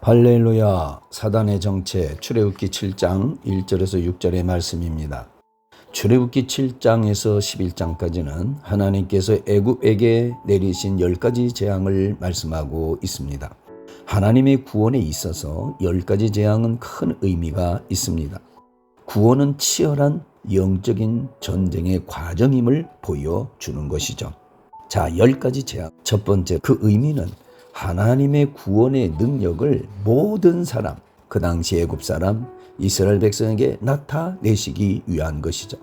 할렐루야. 사단의 정체 출애굽기 7장 1절에서 6절의 말씀입니다. 출애굽기 7장에서 11장까지는 하나님께서 애굽에게 내리신 10가지 재앙을 말씀하고 있습니다. 하나님의 구원에 있어서 10가지 재앙은 큰 의미가 있습니다. 구원은 치열한 영적인 전쟁의 과정임을 보여주는 것이죠. 자, 10가지 재앙. 첫 번째, 그 의미는 하나님의 구원의 능력을 모든 사람, 그 당시 애굽 사람, 이스라엘 백성에게 나타내시기 위한 것이죠.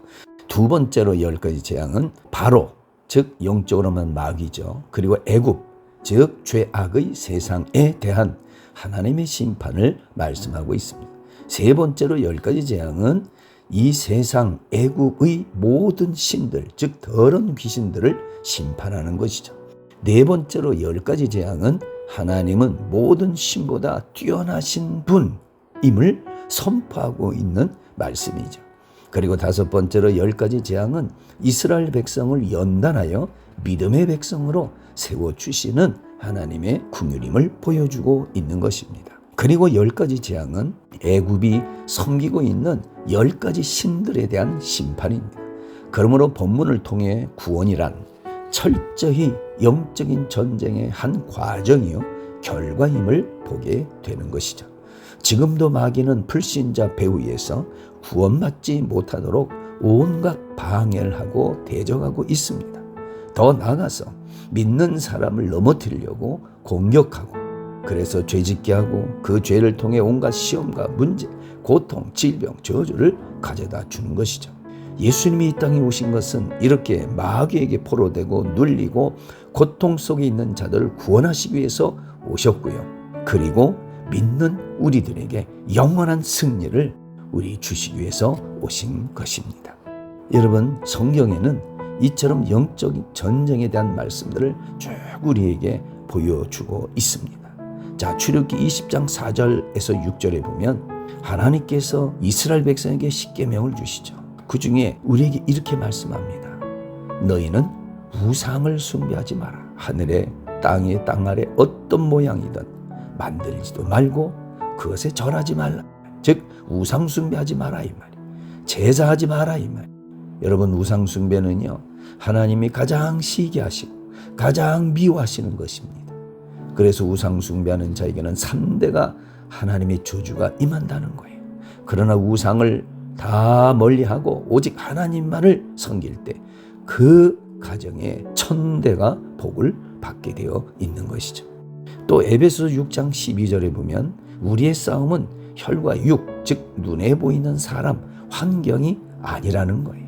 두 번째로 10가지 재앙은 바로, 즉 영적으로는 마귀죠. 그리고 애굽, 즉 죄악의 세상에 대한 하나님의 심판을 말씀하고 있습니다. 세 번째로 10가지 재앙은 이 세상 애굽의 모든 신들, 즉 더러운 귀신들을 심판하는 것이죠. 네 번째로 10가지 재앙은 하나님은 모든 신보다 뛰어나신 분임을 선포하고 있는 말씀이죠. 그리고 다섯 번째로 10가지 재앙은 이스라엘 백성을 연단하여 믿음의 백성으로 세워주시는 하나님의 긍휼임을 보여주고 있는 것입니다. 그리고 10가지 재앙은 애굽이 섬기고 있는 10가지 신들에 대한 심판입니다. 그러므로 본문을 통해 구원이란 철저히 영적인 전쟁의 한 과정이요 결과임을 보게 되는 것이죠. 지금도 마귀는 불신자 배후에서 구원받지 못하도록 온갖 방해를 하고 대적하고 있습니다. 더 나아가서 믿는 사람을 넘어뜨리려고 공격하고, 그래서 죄짓게 하고 그 죄를 통해 온갖 시험과 문제, 고통, 질병, 저주를 가져다 주는 것이죠. 예수님이 이 땅에 오신 것은 이렇게 마귀에게 포로되고 눌리고 고통 속에 있는 자들을 구원하시기 위해서 오셨고요. 그리고 믿는 우리들에게 영원한 승리를 우리 주시기 위해서 오신 것입니다. 여러분, 성경에는 이처럼 영적인 전쟁에 대한 말씀들을 쭉 우리에게 보여주고 있습니다. 자, 출애굽기 20장 4절에서 6절에 보면 하나님께서 이스라엘 백성에게 십계명을 주시죠. 그 중에 우리에게 이렇게 말씀합니다. 너희는 우상을 숭배하지 마라. 하늘에 땅에 땅 아래 어떤 모양이든 만들지도 말고 그것에 절하지 말라. 즉 우상 숭배하지 마라 이 말이. 제사하지 마라 이 말. 여러분, 우상 숭배는요 하나님이 가장 시기하시고 가장 미워하시는 것입니다. 그래서 우상 숭배하는 자에게는 3대가 하나님의 저주가 임한다는 거예요. 그러나 우상을 다 멀리하고 오직 하나님만을 섬길 때 그 가정에 1000대가 복을 받게 되어 있는 것이죠. 또 에베소서 6장 12절에 보면 우리의 싸움은 혈과 육, 즉 눈에 보이는 사람, 환경이 아니라는 거예요.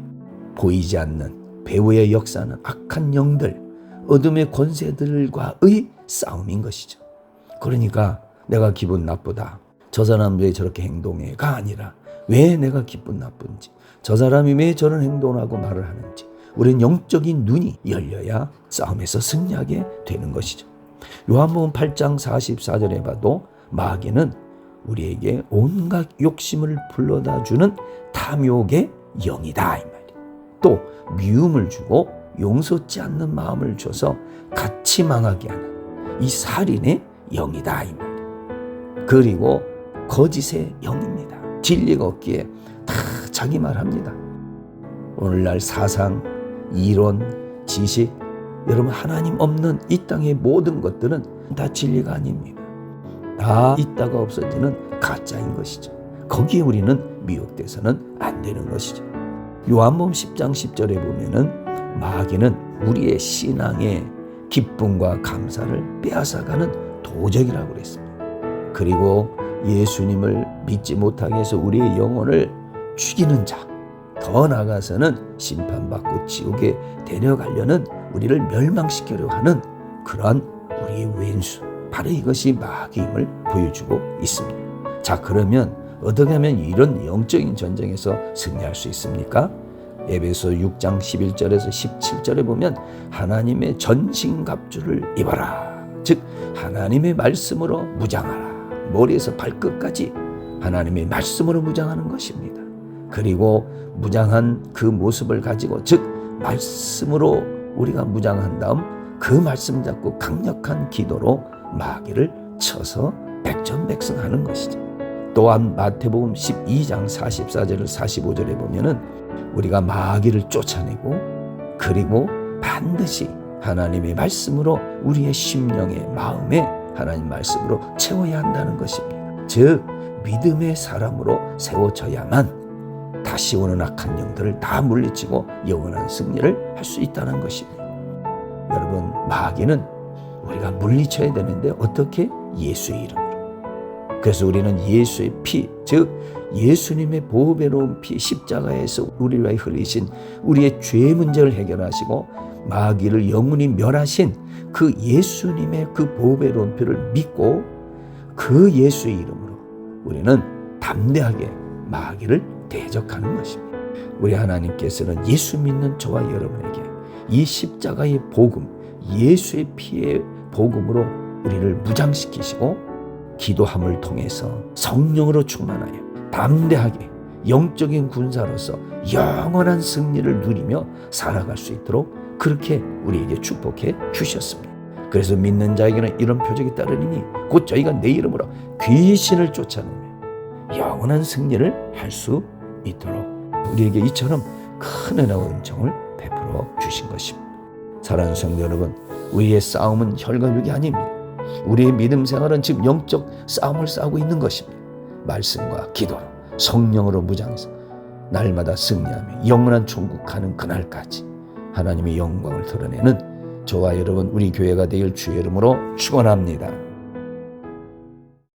보이지 않는 배후의 역사는 악한 영들, 어둠의 권세들과의 싸움인 것이죠. 그러니까 내가 기분 나쁘다, 저 사람 왜 저렇게 행동해가 아니라 왜 내가 기분 나쁜지, 저 사람이 왜 저런 행동을 하고 말을 하는지 우리는 영적인 눈이 열려야 싸움에서 승리하게 되는 것이죠. 요한복음 8장 44절에 봐도 마귀는 우리에게 온갖 욕심을 불러다 주는 탐욕의 영이다 이 말이에요. 또 미움을 주고 용서치 않는 마음을 줘서 같이 망하게 하는 이 살인의 영이다 이 말이에요. 그리고 거짓의 영입니다. 진리가 없기에 다 자기 말합니다. 오늘날 사상, 이론, 지식, 여러분 하나님 없는 이 땅의 모든 것들은 다 진리가 아닙니다. 다 있다가 없어지는 가짜인 것이죠. 거기에 우리는 미혹돼서는 안 되는 것이죠. 요한복음 10장 10절에 보면은 마귀는 우리의 신앙의 기쁨과 감사를 빼앗아가는 도적이라고 그랬습니다. 그리고 예수님을 믿지 못하게 해서 우리의 영혼을 죽이는 자, 더 나아가서는 심판받고 지옥에 데려가려는 우리를 멸망시키려고 하는 그러한 우리의 왼수, 바로 이것이 마귀임을 보여주고 있습니다. 자, 그러면 어떻게 하면 이런 영적인 전쟁에서 승리할 수 있습니까? 에베소 6장 11절에서 17절에 보면 하나님의 전신갑주를 입어라. 즉 하나님의 말씀으로 무장하라. 머리에서 발끝까지 하나님의 말씀으로 무장하는 것입니다. 그리고 무장한 그 모습을 가지고, 즉 말씀으로 우리가 무장한 다음 그 말씀 잡고 강력한 기도로 마귀를 쳐서 백전백승하는 것이죠. 또한 마태복음 12장 44절 45절에 보면은 우리가 마귀를 쫓아내고 그리고 반드시 하나님의 말씀으로 우리의 심령에 마음에 하나님 말씀으로 채워야 한다는 것입니다. 즉 믿음의 사람으로 세워져야만 다시 오는 악한 영들을 다 물리치고 영원한 승리를 할 수 있다는 것입니다. 여러분, 마귀는 우리가 물리쳐야 되는데 어떻게? 예수의 이름으로. 그래서 우리는 예수의 피, 즉 예수님의 보배로운 피, 십자가에서 우리를 위해 흘리신 우리의 죄 문제를 해결하시고 마귀를 영원히 멸하신 그 예수님의 그 보배로운 피를 믿고 그 예수의 이름으로 우리는 담대하게 마귀를 대적하는 것입니다. 우리 하나님께서는 예수 믿는 저와 여러분에게 이 십자가의 복음, 예수의 피의 복음으로 우리를 무장시키시고 기도함을 통해서 성령으로 충만하여 담대하게 영적인 군사로서 영원한 승리를 누리며 살아갈 수 있도록 그렇게 우리에게 축복해 주셨습니다. 그래서 믿는 자에게는 이런 표적이 따르리니 곧 저희가 내 이름으로 귀신을 쫓아내며 영원한 승리를 할 수 있도록 우리에게 이처럼 큰 은혜와 은총을 베풀어 주신 것입니다. 사랑하는 성도 여러분, 우리의 싸움은 혈과 육이 아닙니다. 우리의 믿음 생활은 지금 영적 싸움을 싸우고 있는 것입니다. 말씀과 기도로 성령으로 무장해서 날마다 승리하며 영원한 천국 가는 그날까지 하나님의 영광을 드러내는 저와 여러분 우리 교회가 되길 주의 이름으로 축원합니다.